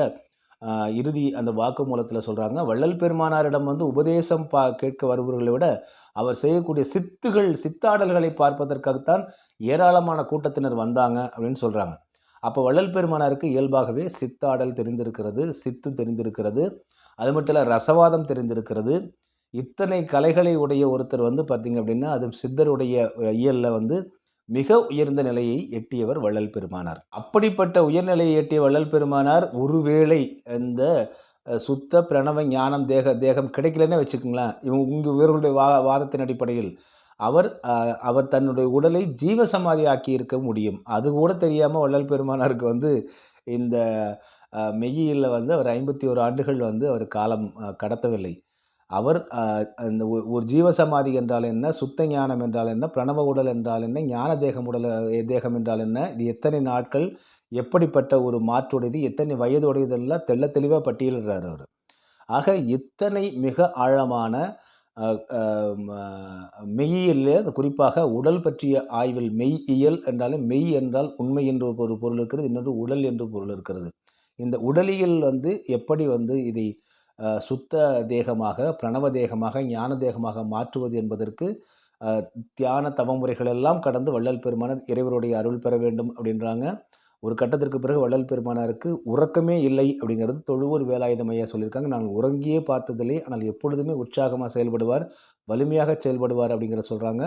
அ இறுதி அந்த வாக்குமூலத்தில சொல்றாங்க, வள்ளல் பெருமானாரிடம் வந்து உபதேசம் கேட்க வருபவர்களை விட, அவர் செய்யக்கூடிய சித்தாடல்களை பார்ப்பதற்காகத்தான் ஏராளமான கூட்டத்தினர் வந்தாங்க அப்படின்னு சொல்றாங்க. அப்போ வள்ளல் பெருமானாருக்கு இயல்பாகவே சித்தாடல் தெரிந்திருக்கிறது, சித்து தெரிந்திருக்கிறது. அது மட்டும் இல்ல ரசவாதம் தெரிந்திருக்கிறது. இத்தனை கலைகளை உடைய ஒருத்தர் வந்து பார்த்தீங்க அப்படின்னா, அதுவும் சித்தருடைய இயல்ல வந்து மிக உயர்ந்த நிலையை எட்டியவர் வள்ளல் பெருமானார். அப்படிப்பட்ட உயர்நிலையை எட்டிய வள்ளல் பெருமானார், ஒருவேளை இந்த சுத்த பிரணவ ஞானம் தேகம் கிடைக்கலன்னே வச்சுக்கங்களேன். இவர்களுடைய வாதத்தின் அடிப்படையில் அவர் தன்னுடைய உடலை ஜீவசமாதி ஆக்கியிருக்க முடியும். அது கூட தெரியாம வள்ளல் பெருமானாருக்கு வந்து இந்த மெய்யியல்ல வந்து அவர் 51 ஆண்டுகள் வந்து அவர் காலம் கடத்தவில்லை. அவர் அந்த ஒரு ஜீவசமாதி என்றால் என்ன? சுத்த ஞானம் என்றால் என்ன? பிரணவ உடல் என்றால் என்ன? ஞான தேகம் என்றால் என்ன? இது எத்தனை நாட்கள்? எப்படிப்பட்ட ஒரு மாற்றுடையது? எத்தனை வயது உடையதெல்லாம் தெள்ளத் தெளிவா பட்டியலிடுறாரு அவரு. ஆக இத்தனை மிக ஆழமான அ அ ம மெய்யியல்ல குறிப்பாக உடல் பற்றிய ஆய்வில் மெய்யியல் என்றாலே மெய் என்றால் உண்மை என்று ஒரு பொருள் இருக்கிறது. இன்னொன்று உடல் என்று பொருள் இருக்கிறது. இந்த உடலியல் வந்து எப்படி வந்து இதை சுத்த தேகமாக, பிரணவ தேகமாக, ஞான தேகமாக மாற்றுவது என்பதற்கு அ தியான தவ முறைகள் எல்லாம் கடந்து வள்ளல் பெருமானார் இறைவருடைய அருள் பெற வேண்டும் அப்படின்றாங்க. ஒரு கட்டத்திற்கு பிறகு வள்ளல் பெருமானாருக்கு உறக்கமே இல்லை அப்படிங்கிறது தொழுவூர் வேலாயுதம் ஐயா சொல்லியிருக்காங்க. நாங்கள் உறங்கியே பார்த்ததில்லை. ஆனால் எப்பொழுதுமே உற்சாகமா செயல்படுவார், வலிமையாக செயல்படுவார் அப்படிங்கிறத சொல்றாங்க.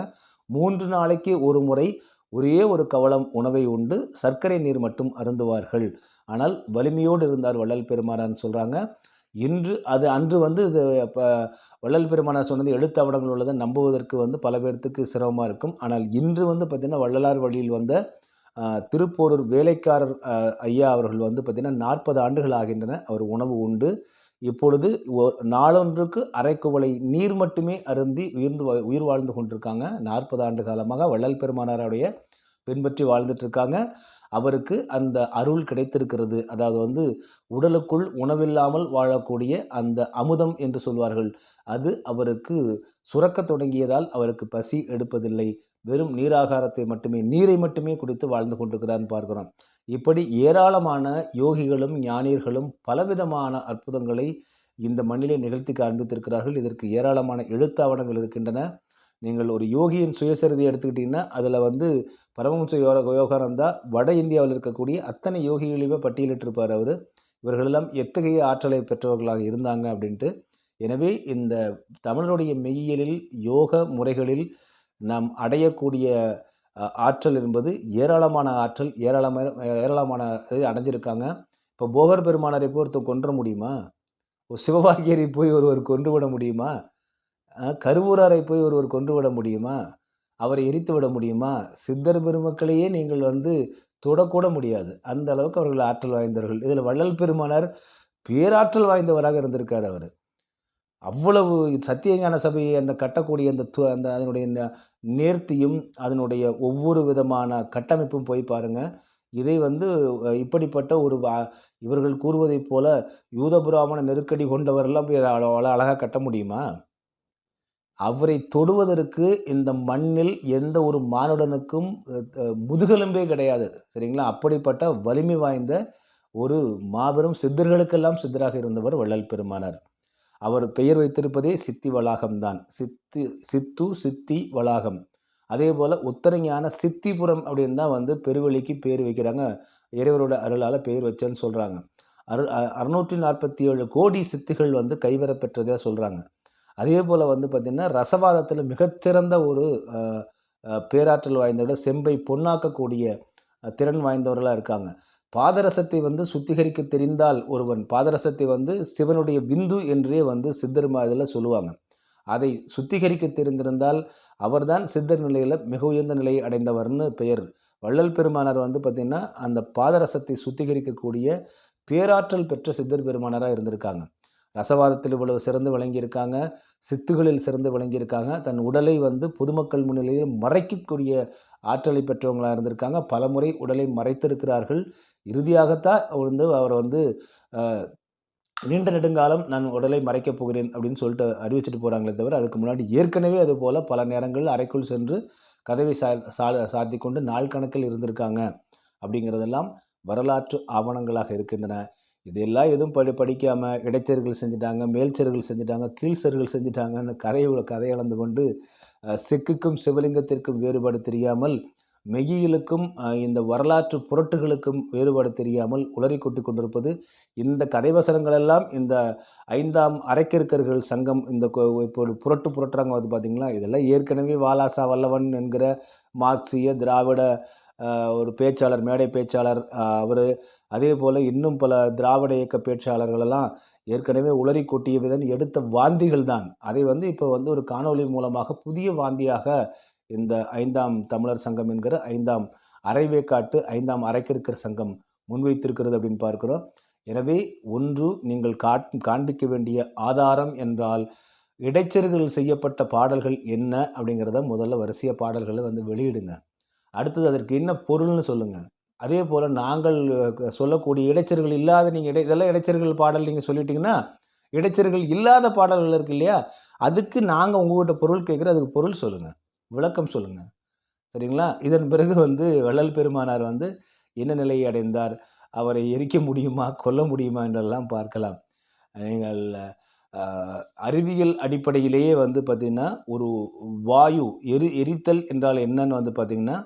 3 நாளைக்கு ஒரு முறை ஒரே ஒரு கவளம் உணவை உண்டு, சர்க்கரை நீர் மட்டும் அருந்துவார்கள். ஆனால் வலிமையோடு இருந்தார் வள்ளல் பெருமானார்ன்னு சொல்றாங்க. அன்று வந்து இது வள்ளல் பெருமானார் சொன்னது எழுத்தாவணங்கள் உள்ளதை நம்புவதற்கு வந்து பல பேர்த்துக்கு சிரமமா இருக்கும். ஆனால் இன்று வந்து பார்த்தீங்கன்னா, வள்ளலார் வழியில் வந்த திருப்போரூர் வேலைக்காரர் ஐயா அவர்கள் வந்து பார்த்தீங்கன்னா, 40 ஆண்டுகள் ஆகின்றன. அவர் உணவு உண்டு. இப்பொழுது நாளொன்றுக்கு அரை குவளை நீர் மட்டுமே அருந்தி உயிர் வாழ்ந்து கொண்டிருக்காங்க. 40 ஆண்டு காலமாக வள்ளல் பெருமானாருடைய பின்பற்றி வாழ்ந்துட்டு இருக்காங்க. அவருக்கு அந்த அருள் கிடைத்திருக்கிறது. அதாவது வந்து உடலுக்குள் உணவில்லாமல் வாழக்கூடிய அந்த அமுதம் என்று சொல்வார்கள். அது அவருக்கு சுரக்கத் தொடங்கியதால் அவருக்கு பசி எடுப்பதில்லை. வெறும் நீரை மட்டுமே குடித்து வாழ்ந்து கொண்டிருக்கிறார்ன்னு பார்க்கிறோம். இப்படி ஏராளமான யோகிகளும், ஞானியர்களும் பலவிதமான அற்புதங்களை இந்த மண்ணிலே நிகழ்த்தி காண்பித்திருக்கிறார்கள். இதற்கு ஏராளமான எழுத்தாவணங்கள் இருக்கின்றன. நீங்கள் ஒரு யோகியின் சுயசரிதை எடுத்துக்கிட்டீங்கன்னா, அதில வந்து பரமஹம்ச யோகானந்தா வட இந்தியாவில் இருக்கக்கூடிய அத்தனை யோகிகளையுமே பட்டியலிட்டிருப்பார் அவரு. இவர்களெல்லாம் எத்தகைய ஆற்றலை பெற்றவர்களாக இருந்தாங்க அப்படின்ட்டு. எனவே இந்த தமிழருடைய மெய்யியலில், யோக முறைகளில் நாம் அடையக்கூடிய ஆற்றல் என்பது ஏராளமான ஆற்றல், ஏராளமான இது அடைஞ்சிருக்காங்க. இப்போ போகர் பெருமானாரை போய் ஒருத்தன் கொன்ற முடியுமா? சிவவாக்கியரை போய் ஒருவர் கொன்றுவிட முடியுமா? கருவூராரை போய் ஒருவர் கொன்றுவிட முடியுமா? அவரை எரித்துவிட முடியுமா? சித்தர் பெருமக்களையே நீங்கள் வந்து தொடக்கூட முடியாது. அந்த அளவுக்கு அவர்கள் ஆற்றல் வாய்ந்தவர்கள். இதில வள்ளல் பெருமானார் பேராற்றல் வாய்ந்தவராக இருந்திருக்காரு அவரு. அவ்வளவு சத்தியஞான சபையை அந்த கட்டக்கூடிய அந்த அதனுடைய நேர்த்தியும், அதனுடைய ஒவ்வொரு விதமான கட்டமைப்பும் போய் பாருங்க. இதை வந்து இப்படிப்பட்ட ஒரு இவர்கள் கூறுவதைப் போல யூத பிராமண நெருக்கடி கொண்டவர்லாம் போய் அவ்வளோ அழகா கட்ட முடியுமா? அவரை தொடுவதற்கு இந்த மண்ணில் எந்த ஒரு மானுடனுக்கும் முதுகெலும்பே கிடையாது. சரிங்களா? அப்படிப்பட்ட வலிமை வாய்ந்த ஒரு மாபெரும் சித்தர்களுக்கெல்லாம் சித்தராக இருந்தவர் வள்ளல் பெருமானார். அவர் பெயர் வைத்திருப்பதே சித்தி வளாகம் தான். சித்தி வளாகம். அதேபோல உத்தரஞான சித்திபுரம் அப்படின்னு தான் வந்து பெருவெளிக்கு பேர் வைக்கிறாங்க. இறைவரோட அருளால பெயர் வச்சேன்னு சொல்றாங்க. 647 கோடி சித்திகள் வந்து கைவரப்பெற்றதா சொல்றாங்க. அதே போல வந்து பார்த்தீங்கன்னா, ரசவாதத்தில மிகச்சிறந்த ஒரு அ அ பேராற்றல் வாய்ந்தவர்கள், செம்பை பொன்னாக்கக்கூடிய திறன் வாய்ந்தவர்களா இருக்காங்க. பாதரசத்தை வந்து சுத்திகரிக்க தெரிந்தால் ஒருவன், பாதரசத்தை வந்து சிவனுடைய விந்து என்றே வந்து சித்தர் இதில சொல்லுவாங்க. அதை சுத்திகரிக்க தெரிந்திருந்தால், அவர்தான் சித்தர் நிலையில மிக உயர்ந்த நிலையை அடைந்தவர்ன்னு பெயர். வள்ளல் பெருமானார் வந்து பார்த்தீங்கன்னா, அந்த பாதரசத்தை சுத்திகரிக்கக்கூடிய பேராற்றல் பெற்ற சித்தர் பெருமானாரா இருந்திருக்காங்க. ரசவாதத்தில் இவ்வளவு சிறந்து விளங்கியிருக்காங்க. சித்துகளில் சிறந்து விளங்கியிருக்காங்க. தன் உடலை வந்து பொதுமக்கள் முன்னிலையில் மறைக்கக்கூடிய ஆற்றலை பெற்றவங்களா இருந்திருக்காங்க. பலமுறை உடலை மறைத்திருக்கிறார்கள். இறுதியாகத்தான் வந்து அவர் வந்து அ நீண்ட நெடுங்காலம் நான் உடலை மறைக்கப் போகிறேன் அப்படின்னு சொல்லிட்டு அறிவிச்சுட்டு போறாங்களே தவிர, அதுக்கு முன்னாடி ஏற்கனவே அதுபோல பல நேரங்கள் அறைக்குள் சென்று கதவை சாத்திக் கொண்டு நாள் கணக்கில் இருந்திருக்காங்க. அப்படிங்கிறதெல்லாம் வரலாற்று ஆவணங்களாக இருக்கின்றன. இதெல்லாம் எதுவும் படிக்காம இடைச்சர்கள் செஞ்சுட்டாங்க, மேல்ச்சர்கள் செஞ்சுட்டாங்க, கீழ்ச்சர்கள் செஞ்சுட்டாங்கன்னு கதை அளந்து கொண்டு செக்குக்கும் சிவலிங்கத்திற்கும் வேறுபாடு தெரியாமல், மெய்யியலுக்கும் இந்த வரலாற்று புரட்டுகளுக்கும் வேறுபாடு தெரியாமல் உளறிக் கொட்டிக் கொண்டிருப்பது, இந்த கதைவசனங்கள் எல்லாம் இந்த 5ஆம் அரைக்கர்க்கர்கள் சங்கம் இந்த இப்போ ஒரு புரட்டுறாங்க வந்து பார்த்தீங்களா, இதெல்லாம் ஏற்கனவே வாலாசா வல்லவன் என்கிற மார்க்சிய, திராவிட ஒரு பேச்சாளர், மேடை பேச்சாளர் அவரு, அதேபோல இன்னும் பல திராவிட இயக்க பேச்சாளர்களெல்லாம் ஏற்கனவே உளறி கொட்டியவுடன் எடுத்த வாந்திகள் தான். அதை வந்து இப்போ வந்து ஒரு காணொளி மூலமாக புதிய வாந்தியாக இந்த 5ஆம் தமிழர் சங்கம் என்கிற 5ஆம் அரைவேக்காட்டு 5ஆம் அரைக்கர்க்கர் சங்கம் முன்வைத்திருக்கிறது அப்படின்னு பார்க்கிறோம். எனவே ஒன்று நீங்கள் காண்பிக்க வேண்டிய ஆதாரம் என்றால், இடைச்சர்கள் செய்யப்பட்ட பாடல்கள் என்ன அப்படிங்கிறத முதல்ல வரிசையா பாடல்கள வந்து வெளியிடுங்க. அடுத்தது அதற்கு என்ன பொருள்னு சொல்லுங்க. அதேபோல நாங்கள் சொல்லக்கூடிய இடைச்சர்கள் இல்லாத நீங்க இதெல்லாம் இடைச்சர்கள் பாடல் நீங்க சொல்லிட்டீங்கன்னா, இடைச்சர்கள் இல்லாத பாடல்கள் இருக்கு இல்லையா? அதுக்கு நாங்க உங்ககிட்ட பொருள் கேட்கிறோம். அதுக்கு பொருள் சொல்லுங்க. விளக்கம் சொல்லுங்க. சரிங்களா? இதன் பிறகு வந்து வள்ளல் பெருமானார் வந்து என்ன நிலையை அடைந்தார்? அவரை எரிக்க முடியுமா? கொல்ல முடியுமா? என்றெல்லாம் பார்க்கலாம். நீங்கள் அ அறிவியல் அடிப்படையிலேயே வந்து பார்த்தீங்கன்னா, ஒரு வாயு எரித்தல் என்றால் என்னன்னு வந்து பார்த்தீங்கன்னா,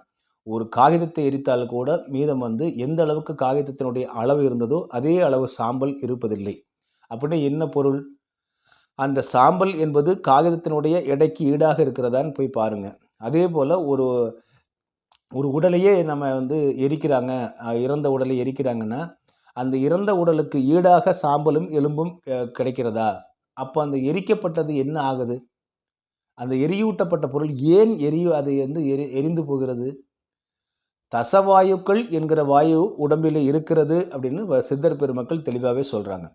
ஒரு காகிதத்தை எரித்தால் கூட மீதம் வந்து எந்த அளவுக்கு காகிதத்தினுடைய அளவு இருந்ததோ, அதே அளவு சாம்பல் இருப்பதில்லை. அப்படின்னா என்ன பொருள்? அந்த சாம்பல் என்பது காகிதத்தினுடைய எடைக்கு ஈடாக இருக்கிறதான்னு போய் பாருங்க. அதேபோல ஒரு ஒரு உடலையே நம்ம வந்து எரிக்கிறாங்க, இறந்த உடலை எரிக்கிறாங்கன்னா, அந்த இறந்த உடலுக்கு ஈடாக சாம்பலும், எலும்பும் கிடைக்கிறதா? அப்ப அந்த எரிக்கப்பட்டது என்ன ஆகுது? அந்த எரியூட்டப்பட்ட பொருள் ஏன் அது வந்து எரிந்து போகிறது? தசவாயுக்கள் என்கிற வாயு உடம்பிலே இருக்கிறது அப்படின்னு சித்தர் பெருமக்கள் தெளிவாவே சொல்றாங்க.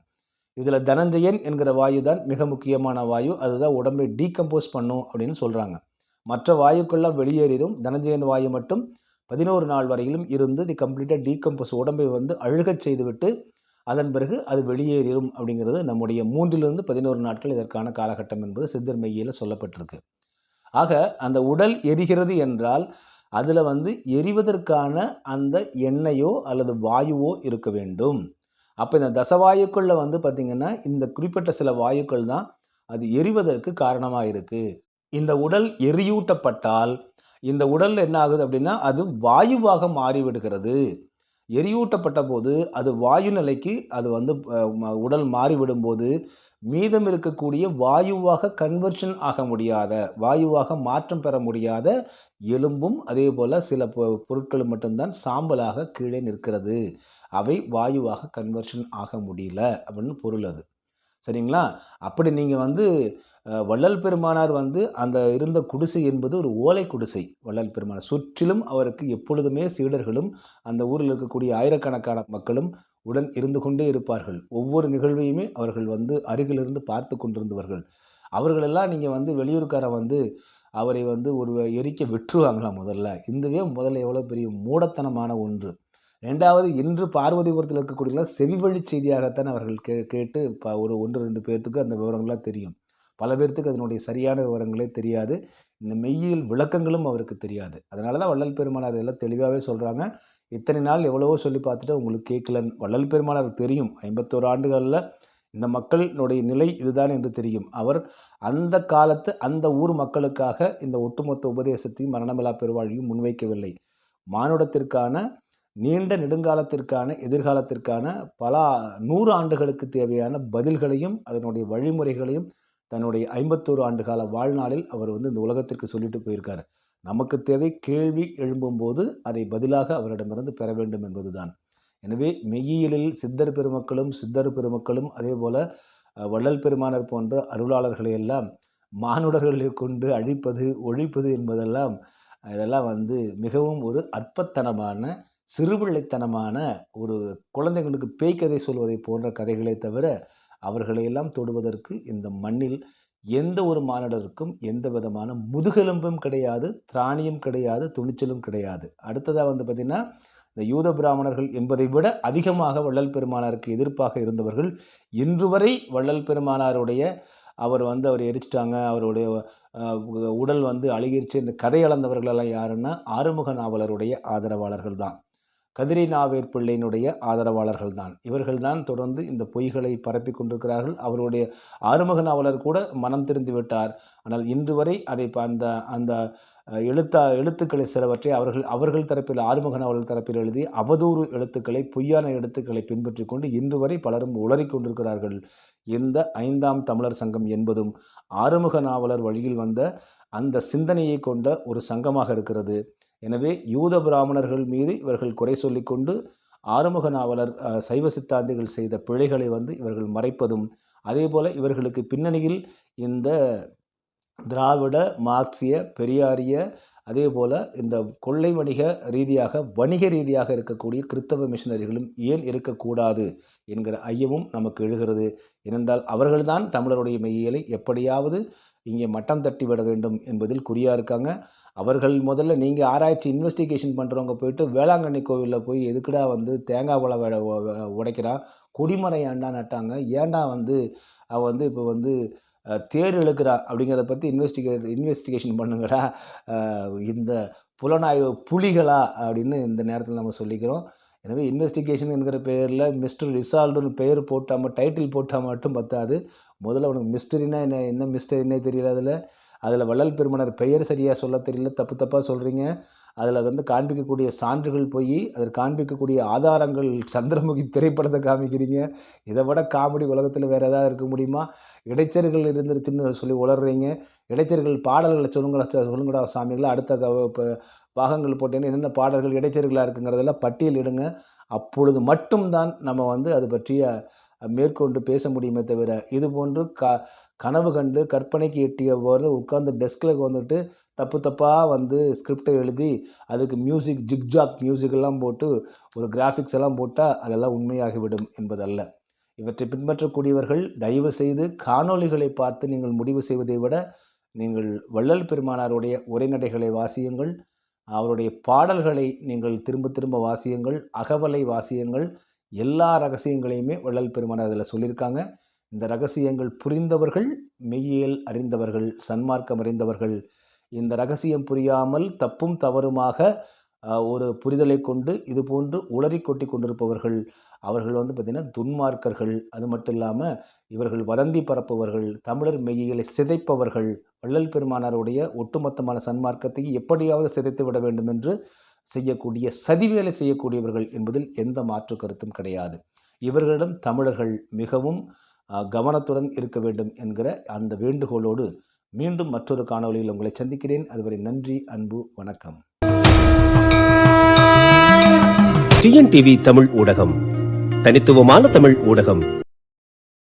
இதுல தனஞ்சயன் என்கிற வாயு தான் மிக முக்கியமான வாயு. அதுதான் உடம்பை டீகம்போஸ் பண்ணும் அப்படின்னு சொல்றாங்க. மற்ற வாயுக்கள்லாம் வெளியேறிரும். தனஞ்சயன் வாயு மட்டும் 11 நாள் வரையிலும் இருந்து கம்ப்ளீட்டா டீகம்போஸ் உடம்பை வந்து அழுகச் செய்துவிட்டு, அதன் பிறகு அது வெளியேறிரும் அப்படிங்கிறது நம்முடைய 3லிருந்து 11 நாட்கள் இதற்கான காலகட்டம் என்பது சித்தர் மெய்யியல்ல சொல்லப்பட்டிருக்கு. ஆக அந்த உடல் எரிகிறது என்றால், அதுல வந்து எரிவதற்கான அந்த எண்ணெயோ அல்லது வாயுவோ இருக்க வேண்டும். அப்ப இந்த தசவாயுக்கள்ல வந்து பார்த்தீங்கன்னா, இந்த குறிப்பிட்ட சில வாயுக்கள் தான் அது எரிவதற்கு காரணமா இருக்கு. இந்த உடல் எரியூட்டப்பட்டால், இந்த உடல் என்ன ஆகுது அப்படின்னா, அது வாயுவாக மாறிவிடுகிறது. எரியூட்டப்பட்டபோது, அது வாயு நிலைக்கு அது வந்து உடல் மாறிவிடும்போது, மீதம் இருக்கக்கூடிய வாயுவாக கன்வர்ஷன் ஆக முடியாத, வாயுவாக மாற்றம் பெற முடியாத எலும்பும், அதேபோல சில பொருட்களும் மட்டும் தான் சாம்பலாக கீழே நிற்கிறது. அவை வாயுவாக கன்வர்ஷன் ஆக முடியல அப்படின்னு பொருள் அது. சரிங்களா? அப்படி நீங்க வந்து வள்ளல் பெருமானார் வந்து அந்த இருந்த குடிசை என்பது ஒரு ஓலை குடிசை. வள்ளல் பெருமானார் சுற்றிலும் அவருக்கு எப்பொழுதுமே சீடர்களும், அந்த ஊரில் இருக்கக்கூடிய ஆயிரக்கணக்கான மக்களும் உடன் இருந்து கொண்டே இருப்பார்கள். ஒவ்வொரு நிகழ்வையுமே அவர்கள் வந்து அருகிலிருந்து பார்த்து கொண்டிருந்தவர்கள். அவர்களெல்லாம் நீங்க வந்து வெளியூர்க்காரன் வந்து அவரை வந்து ஒரு எரிக்க விட்டுருவாங்களா முதல்ல? இதுவே முதல்ல எவ்வளோ பெரிய மூடத்தனமான ஒன்று. 2வது இன்று பார்வதிபுரத்தில இருக்கக்கூடியவர்கள் செவிவழி செய்தியாகத்தான் அவர்கள் கேட்டு ஒரு 1, 2 பேத்துக்கு அந்த விவரங்கள்லாம் தெரியும். பல பேர்த்துக்கு அதனுடைய சரியான விவரங்களே தெரியாது. இந்த மெய்யியல் விளக்கங்களும் அவருக்கு தெரியாது. அதனால தான் வள்ளல் பெருமானார் இதெல்லாம் தெளிவாவே சொல்றாங்க. இத்தனை நாள் எவ்வளவோ சொல்லி பார்த்துட்டு உங்களுக்கு கேட்கலன்னு. வள்ளல் பெருமானாருக்கு தெரியும். 51 ஆண்டுகள்ல இந்த மக்களினுடைய நிலை இதுதான் என்று தெரியும். அவர் அந்த காலத்து அந்த ஊர் மக்களுக்காக இந்த ஒட்டுமொத்த உபதேசத்தையும் மரணமில்லா பெருவாழ்வையும் முன்வைக்கவில்லை. மானுடத்திற்கான நீண்ட நெடுங்காலத்திற்கான எதிர்காலத்திற்கான பல 100 ஆண்டுகளுக்கு தேவையான பதில்களையும் அதனுடைய வழிமுறைகளையும் தன்னுடைய 51 ஆண்டு கால வாழ்நாளில் அவர் இந்த உலகத்திற்கு சொல்லிட்டு போயிருக்காரு. நமக்கு தேவை கேள்வி எழும்பும்போது அதை பதிலாக அவரிடமிருந்து பெற வேண்டும் என்பதுதான். எனவே மெய்யியலில் சித்தர் பெருமக்களும் அதே போல வள்ளல் பெருமானர் போன்ற அருளாளர்களை எல்லாம் மானுடர்களை கொண்டு அழிப்பது ஒழிப்பது என்பதெல்லாம் இதெல்லாம் மிகவும் ஒரு அற்பத்தனமான சிறுபிள்ளைத்தனமான ஒரு குழந்தைகளுக்கு பேய்க்கதை சொல்வதை போன்ற கதைகளை தவிர அவர்களையெல்லாம் தொடுவதற்கு இந்த மண்ணில் எந்த ஒரு மானிடருக்கும் எந்த விதமான முதுகெலும்பும் கிடையாது, திராணியும் கிடையாது, துணிச்சலும் கிடையாது. அடுத்ததாக பார்த்திங்கன்னா இந்த யூத பிராமணர்கள் என்பதை விட அதிகமாக வள்ளல் பெருமானாருக்கு எதிர்ப்பாக இருந்தவர்கள் இன்று வரை வள்ளல் பெருமானாருடைய அவர் அவர் எரிச்சிட்டாங்க, அவருடைய உடல் அழுகிருச்சு இந்த கதை அளந்தவர்களெல்லாம் யாருன்னா ஆறுமுக நாவலருடைய ஆதரவாளர்கள் தான், கதிரை நாவேர் பிள்ளையினுடைய ஆதரவாளர்கள் தான். இவர்கள் தான் தொடர்ந்து இந்த பொய்களை பரப்பி கொண்டிருக்கிறார்கள். அவருடைய ஆறுமுக நாவலர் கூட மனம் திருந்து விட்டார். ஆனால் இன்று வரை அதை அந்த அந்த எழுத்துக்களை சிலவற்றை அவர்கள் தரப்பில் ஆறுமுக நாவலர் தரப்பில் எழுதி அவதூறு எழுத்துக்களை பொய்யான எழுத்துக்களை பின்பற்றி கொண்டு இன்று வரை பலரும் உளறிக் கொண்டிருக்கிறார்கள். இந்த 5ஆம் தமிழர் சங்கம் என்பதும் ஆறுமுக நாவலர் வழியில் வந்த அந்த சிந்தனையை கொண்ட ஒரு சங்கமாக இருக்கிறது. எனவே யூத பிராமணர்கள் மீது இவர்கள் குறை சொல்லிக்கொண்டு ஆறுமுக நாவலர் சைவ சித்தாந்திகள் செய்த பிழைகளை இவர்கள் மறைப்பதும் அதே போல இவர்களுக்கு பின்னணியில் இந்த திராவிட மார்க்சிய பெரியாரிய அதே போல இந்த கொள்ளை வணிக ரீதியாக இருக்கக்கூடிய கிறிஸ்தவ மிஷனரிகளும் ஏன் இருக்கக்கூடாது என்கிற ஐயமும் நமக்கு எழுகிறது. ஏனென்றால் அவர்கள்தான் தமிழருடைய மெய்யியலை எப்படியாவது இங்கே மட்டம் தட்டி விட வேண்டும் என்பதில் குறியாக இருக்காங்க. அவர்கள் முதல்ல நீங்கள் ஆராய்ச்சி இன்வெஸ்டிகேஷன் பண்ணுறவங்க போயிட்டு வேளாங்கண்ணி கோவிலில் போய் எதுக்குடா தேங்காய் பழம் உடைக்கிறான், கொடிமரம் ஏண்டா நட்டாங்க, ஏண்டா அவள் இப்போ தேர் இழுக்கிறா அப்படிங்கிறத பற்றி இன்வெஸ்டிகேஷன் பண்ணுங்கடா, இந்த புலனாய்வு புலிகளா அப்படின்னு இந்த நேரத்தில் நம்ம சொல்லிக்கிறோம். எனவே இன்வெஸ்டிகேஷன் என்கிற பெயரில் மிஸ்டர் ரிசால்வ்டுன்னு பெயர் போட்டாமல் டைட்டில் போட்டால் மட்டும் பத்தாது. முதல்ல உனக்கு மிஸ்டரினா என்ன மிஸ்டரினே தெரியல, அதில் வள்ளல் பெருமானார் பெயர் சரியாக சொல்ல தெரியல, தப்பாக சொல்கிறீங்க. அதில் காண்பிக்கக்கூடிய சான்றுகள் போய் அதில் காண்பிக்கக்கூடிய ஆதாரங்கள் சந்திரமுகி திரைப்படத்தை காமிக்கிறீங்க. இதை விட காமெடி உலகத்தில் வேறு ஏதாவது இருக்க முடியுமா? இடைச்சர்கள் இருந்துருச்சுன்னு சொல்லி உளர்றீங்க. இடைச்சர்கள் பாடல்களை சொல்லுங்கடா சாமிகளை, அடுத்த பாகங்கள் போட்டேன்னு என்னென்ன பாடல்கள் இடைச்சர்களாக இருக்குங்கிறதெல்லாம் பட்டியலிடுங்க. அப்பொழுது மட்டும்தான் நம்ம அது பற்றிய மேற்கொண்டு பேச முடியுமே தவிர இது போன்று கனவு கண்டு கற்பனைக்கு எட்டிய போது உட்காந்து டெஸ்கில் தப்பாக ஸ்கிரிப்டை எழுதி அதுக்கு மியூசிக் ஜிக்ஜாக் மியூசிக்கெல்லாம் போட்டு ஒரு கிராஃபிக்ஸ் எல்லாம் போட்டால் அதெல்லாம் உண்மையாகிவிடும் என்பதல்ல. இவற்றை பின்பற்றக்கூடியவர்கள் தயவு செய்து காணொளிகளை பார்த்து நீங்கள் முடிவு செய்வதை விட நீங்கள் வள்ளல் பெருமானாருடைய உரைநடைகளை வாசியுங்கள், அவருடைய பாடல்களை நீங்கள் திரும்ப வாசியுங்கள், அகவலை வாசியுங்கள். எல்லா ரகசியங்களையுமே வள்ளல் பெருமானார் அதில் சொல்லியிருக்காங்க. இந்த ரகசியங்கள் புரிந்தவர்கள் மெய்யியல் அறிந்தவர்கள், சன்மார்க்கம் அறிந்தவர்கள். இந்த ரகசியம் புரியாமல் தப்பும் தவறுமாக ஒரு புரிதலை கொண்டு இது போன்று உளறி கொட்டி கொண்டிருப்பவர்கள் அவர்கள் பார்த்திங்கன்னா துன்மார்க்கர்கள். அது மட்டும் இல்லாமல் இவர்கள் வதந்தி பரப்புவர்கள், தமிழர் மெய்யியலை சிதைப்பவர்கள், வள்ளல் பெருமானாருடைய ஒட்டுமொத்தமான சன்மார்க்கத்தை எப்படியாவது சிதைத்து விட வேண்டும் என்று செய்யக்கூடிய சதிவேலை செய்யக்கூடியவர்கள் என்பதில் எந்த மாற்று கருத்தும் கிடையாது. இவர்களிடம் தமிழர்கள் மிகவும் கவனத்துடன் இருக்க வேண்டும் என்கிற அந்த வேண்டுகோளோடு மீண்டும் மற்றொரு காணொளியில் உங்களை சந்திக்கிறேன். அதுவரை நன்றி, அன்பு, வணக்கம். டிஎன்டிவி தமிழ் ஊடகம், தனித்துவமான தமிழ் ஊடகம்.